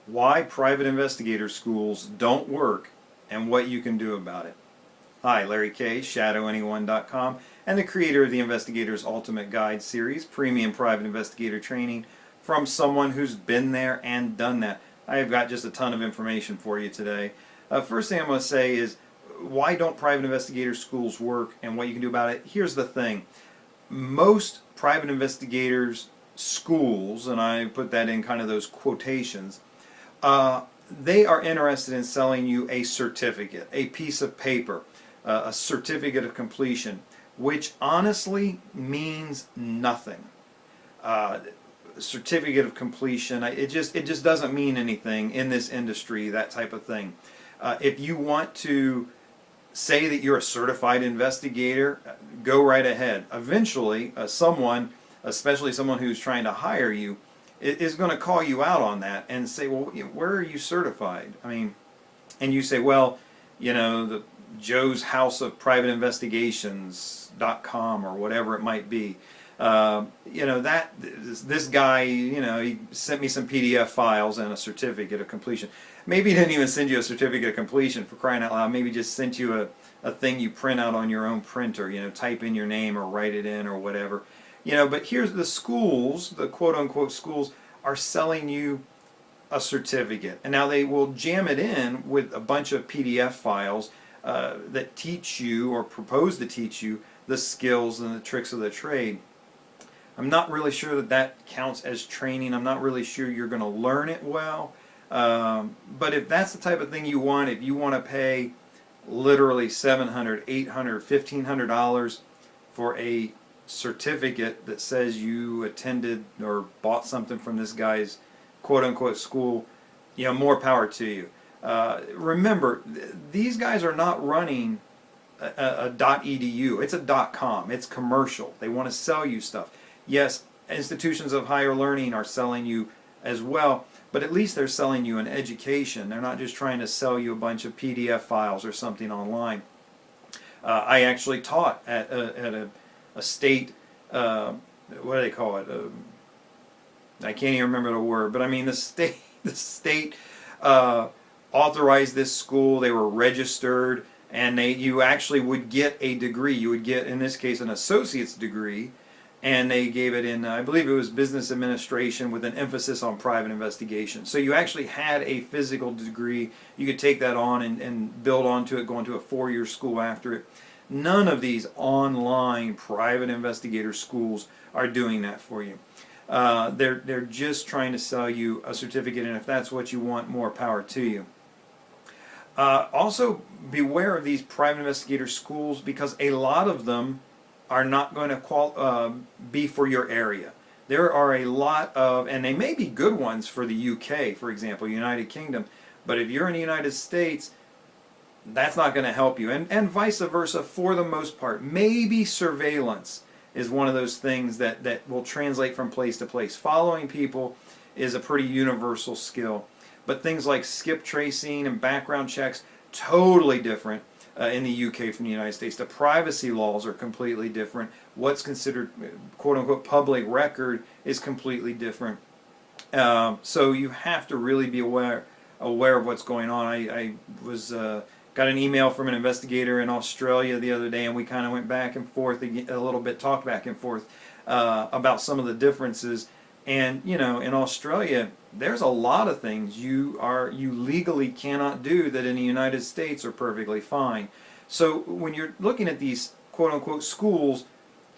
Why private investigator schools don't work and what you can do about it. Hi, Larry K, ShadowAnyone.com, and the creator of the Investigator's Ultimate Guide series, premium private investigator training from someone who's been there and done that. I have got just a ton of information for you today. First thing I'm going to say is, why don't private investigator schools work and what you can do about it? Here's the thing. Most private investigators schools, and I put that in kind of those quotations, they are interested in selling you a certificate, a piece of paper, a certificate of completion, which honestly means nothing. Certificate of completion, it just doesn't mean anything in this industry, that type of thing. If you want to say that you're a certified investigator, go right ahead. Eventually, someone, especially someone who's trying to hire you, is going to call you out on that and say, well, where are you certified? I mean, and you say, well, the Joe's House of Private Investigations.com or whatever it might be. This guy, he sent me some PDF files and a certificate of completion. Maybe he didn't even send you a certificate of completion, for crying out loud. Maybe just sent you a thing you print out on your own printer, type in your name or write it in or whatever. But here's the schools, the quote-unquote schools, are selling you a certificate. And now they will jam it in with a bunch of PDF files that teach you or propose to teach you the skills and the tricks of the trade. I'm not really sure that counts as training. I'm not really sure you're going to learn it well. But if that's the type of thing you want, if you want to pay literally $700, $800, $1,500 for a certificate that says you attended or bought something from this guy's quote-unquote school, more power to you. Remember, these guys are not running a .edu. It's a .com. It's commercial. They want to sell you stuff. Yes, institutions of higher learning are selling you as well, but at least they're selling you an education. They're not just trying to sell you a bunch of PDF files or something online. I actually taught at a state, what do they call it? I can't even remember the word, but I mean the state authorized this school. They were registered, and you actually would get a degree. You would get, in this case, an associate's degree, and they gave it in, I believe it was business administration with an emphasis on private investigation. So you actually had a physical degree. You could take that on and build onto it, go into a 4-year school after it. None of these online private investigator schools are doing that for you. They're just trying to sell you a certificate, and if that's what you want, more power to you. Also, beware of these private investigator schools, because a lot of them are not going to be for your area. There are a lot of, and they may be good ones for the UK, for example, United Kingdom, but if you're in the United States, that's not going to help you, and vice versa for the most part. Maybe surveillance is one of those things that will translate from place to place. Following people is a pretty universal skill, but things like skip tracing and background checks, totally different in the UK from the United States. The privacy laws are completely different. What's considered quote-unquote public record is completely different. So you have to really be aware of what's going on. I was got an email from an investigator in Australia the other day, and we kind of went back and forth a little bit, talked back and forth about some of the differences. And in Australia, there's a lot of things you legally cannot do that in the United States are perfectly fine. So when you're looking at these quote-unquote schools,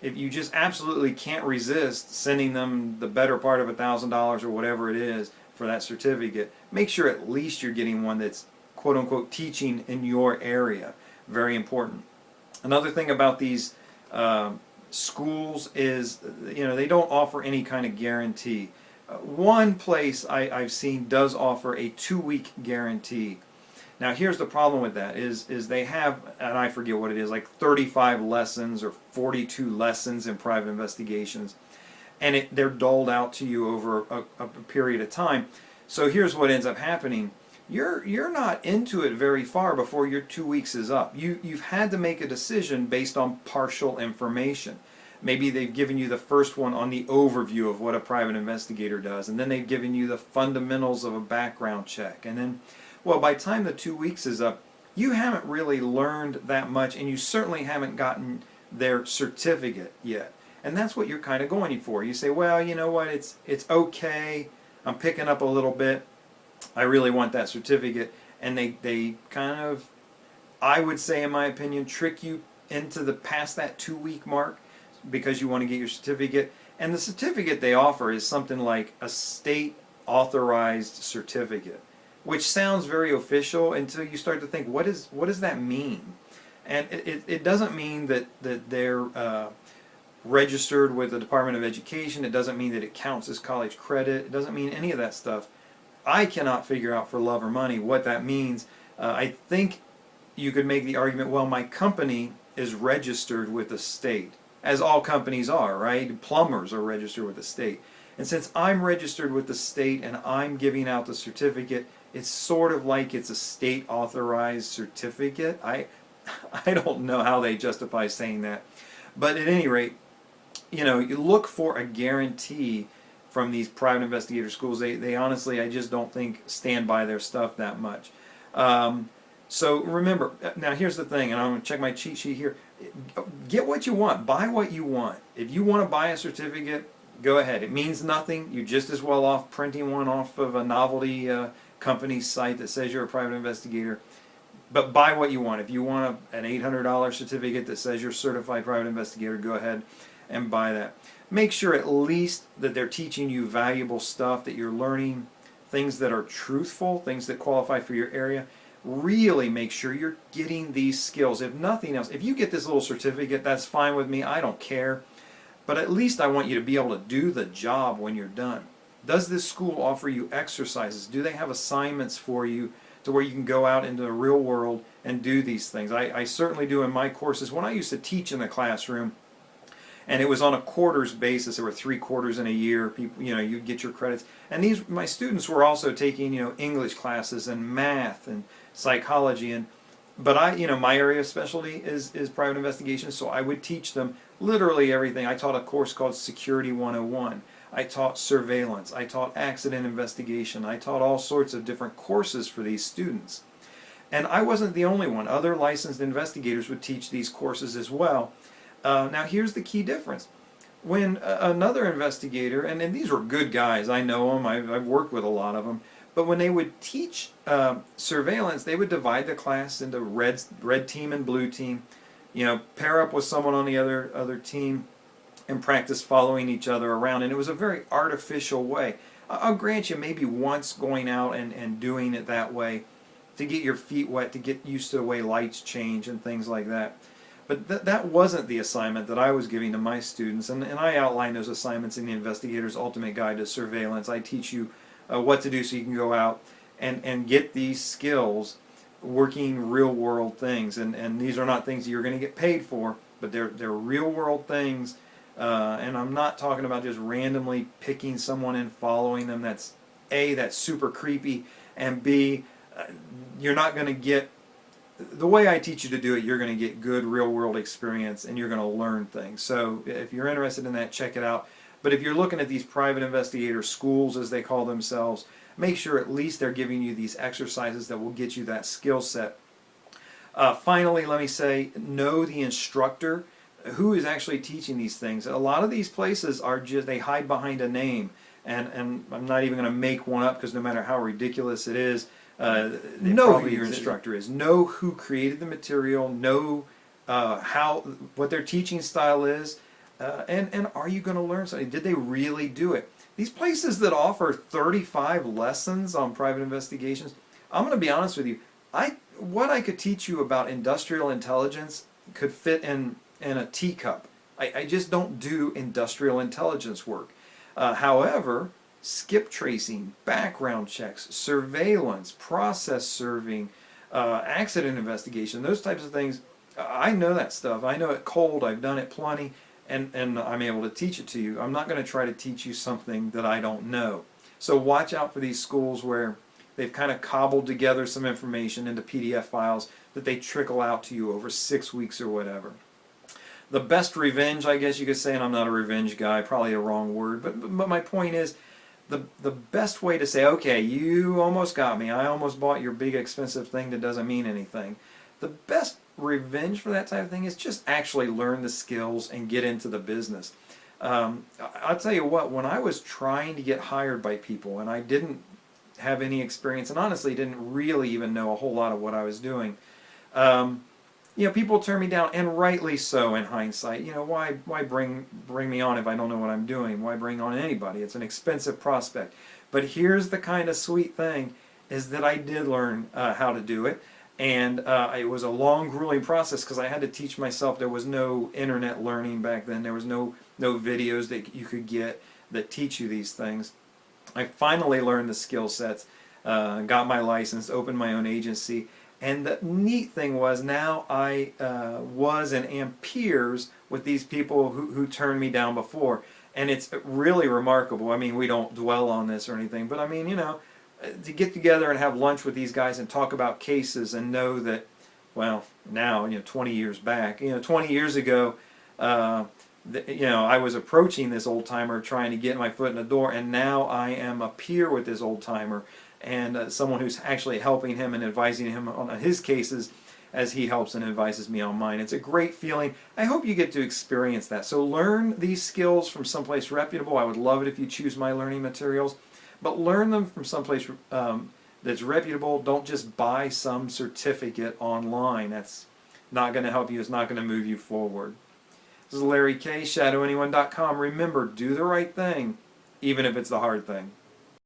if you just absolutely can't resist sending them the better part of $1,000 or whatever it is for that certificate, make sure at least you're getting one that's quote-unquote teaching in your area. Very important. Another thing about these schools is, they don't offer any kind of guarantee. One place I've seen does offer a 2-week guarantee. Now here's the problem with that is they have, and I forget what it is, like 35 lessons or 42 lessons in private investigations, and they're doled out to you over a period of time. So here's what ends up happening. You're not into it very far before your 2 weeks is up. You've had to make a decision based on partial information. Maybe they've given you the first one on the overview of what a private investigator does, and then they've given you the fundamentals of a background check. And then, well, by the time the 2 weeks is up, you haven't really learned that much, and you certainly haven't gotten their certificate yet. And that's what you're kind of going for. You say, well, you know what, it's okay, I'm picking up a little bit, I really want that certificate. And they kind of, I would say in my opinion, trick you into the past that 2 week mark because you want to get your certificate. And the certificate they offer is something like a state authorized certificate, which sounds very official until you start to think, what does that mean? And it doesn't mean that they're registered with the Department of Education. It doesn't mean that it counts as college credit. It doesn't mean any of that stuff. I cannot figure out for love or money what that means. I think you could make the argument, well, my company is registered with the state, as all companies are, right? Plumbers are registered with the state. And since I'm registered with the state and I'm giving out the certificate, it's sort of like it's a state authorized certificate. I don't know how they justify saying that. But at any rate, you know, you look for a guarantee from these private investigator schools. They honestly, I just don't think, stand by their stuff that much. So remember, now here's the thing, and I'm going to check my cheat sheet here. Get what you want. Buy what you want. If you want to buy a certificate, go ahead. It means nothing. You're just as well off printing one off of a novelty company site that says you're a private investigator. But buy what you want. If you want an $800 certificate that says you're a certified private investigator, go ahead and buy that. Make sure at least that they're teaching you valuable stuff, that you're learning things that are truthful, things that qualify for your area. Really make sure you're getting these skills. If nothing else, if you get this little certificate, that's fine with me. I don't care. But at least I want you to be able to do the job when you're done. Does this school offer you exercises? Do they have assignments for you to where you can go out into the real world and do these things? I certainly do in my courses. When I used to teach in the classroom, and it was on a quarters basis, there were 3 quarters in a year, people, you know, you get your credits. And my students were also taking, you know, English classes and math and psychology, but my area of specialty is private investigation, so I would teach them literally everything. I taught a course called Security 101. I taught surveillance. I taught accident investigation. I taught all sorts of different courses for these students. And I wasn't the only one. Other licensed investigators would teach these courses as well. Now here's the key difference. When another investigator, and these were good guys, I know them, I've worked with a lot of them, but when they would teach surveillance, they would divide the class into red team and blue team. You know, pair up with someone on the other team and practice following each other around. And it was a very artificial way. I'll grant you maybe once going out and doing it that way to get your feet wet, to get used to the way lights change and things like that. But that wasn't the assignment that I was giving to my students. And I outline those assignments in the Investigator's Ultimate Guide to Surveillance. I teach you what to do so you can go out and get these skills working real world things. And these are not things that you're going to get paid for, but they're real world things. And I'm not talking about just randomly picking someone and following them. That's A, that's super creepy, and B, you're not going to get, the way I teach you to do it, you're going to get good real world experience and you're going to learn things. So if you're interested in that, check it out. But if you're looking at these private investigator schools, as they call themselves, make sure at least they're giving you these exercises that will get you that skill set. Finally, let me say, know the instructor who is actually teaching these things. A lot of these places are just, they hide behind a name. And I'm not even going to make one up because no matter how ridiculous it is, know who your instructor is. Know who created the material. Know what their teaching style is. And are you going to learn something? Did they really do it? These places that offer 35 lessons on private investigations, I'm going to be honest with you, what I could teach you about industrial intelligence could fit in a teacup. I just don't do industrial intelligence work. However, skip tracing, background checks, surveillance, process serving, accident investigation, those types of things, I know that stuff. I know it cold. I've done it plenty. And I'm able to teach it to you. I'm not going to try to teach you something that I don't know. So watch out for these schools where they've kind of cobbled together some information into PDF files that they trickle out to you over 6 weeks or whatever. the best revenge, I guess you could say, and I'm not a revenge guy, probably a wrong word, but my point is, the best way to say, okay, you almost got me, I almost bought your big expensive thing that doesn't mean anything. The best revenge for that type of thing is just actually learn the skills and get into the business. I'll tell you what, when I was trying to get hired by people and I didn't have any experience and honestly didn't really even know a whole lot of what I was doing, you know, people turn me down, and rightly so in hindsight. You know, why bring me on if I don't know what I'm doing? Why bring on anybody? It's an expensive prospect. But here's the kind of sweet thing, is that I did learn how to do it. And it was a long, grueling process because I had to teach myself. There was no internet learning back then. There was no videos that you could get that teach you these things. I finally learned the skill sets, got my license, opened my own agency. And the neat thing was, now I was and am peers with these people who turned me down before. And it's really remarkable. I mean, we don't dwell on this or anything, but I mean, you know, to get together and have lunch with these guys and talk about cases and know that, well, now, you know, 20 years back, you know, 20 years ago, you know, I was approaching this old timer trying to get my foot in the door, and now I am a peer with this old timer and someone who's actually helping him and advising him on his cases as he helps and advises me on mine. It's a great feeling. I hope you get to experience that. So learn these skills from someplace reputable. I would love it if you choose my learning materials. But learn them from someplace that's reputable. Don't just buy some certificate online. That's not going to help you. It's not going to move you forward. This is Larry K, ShadowAnyone.com. Remember, do the right thing, even if it's the hard thing.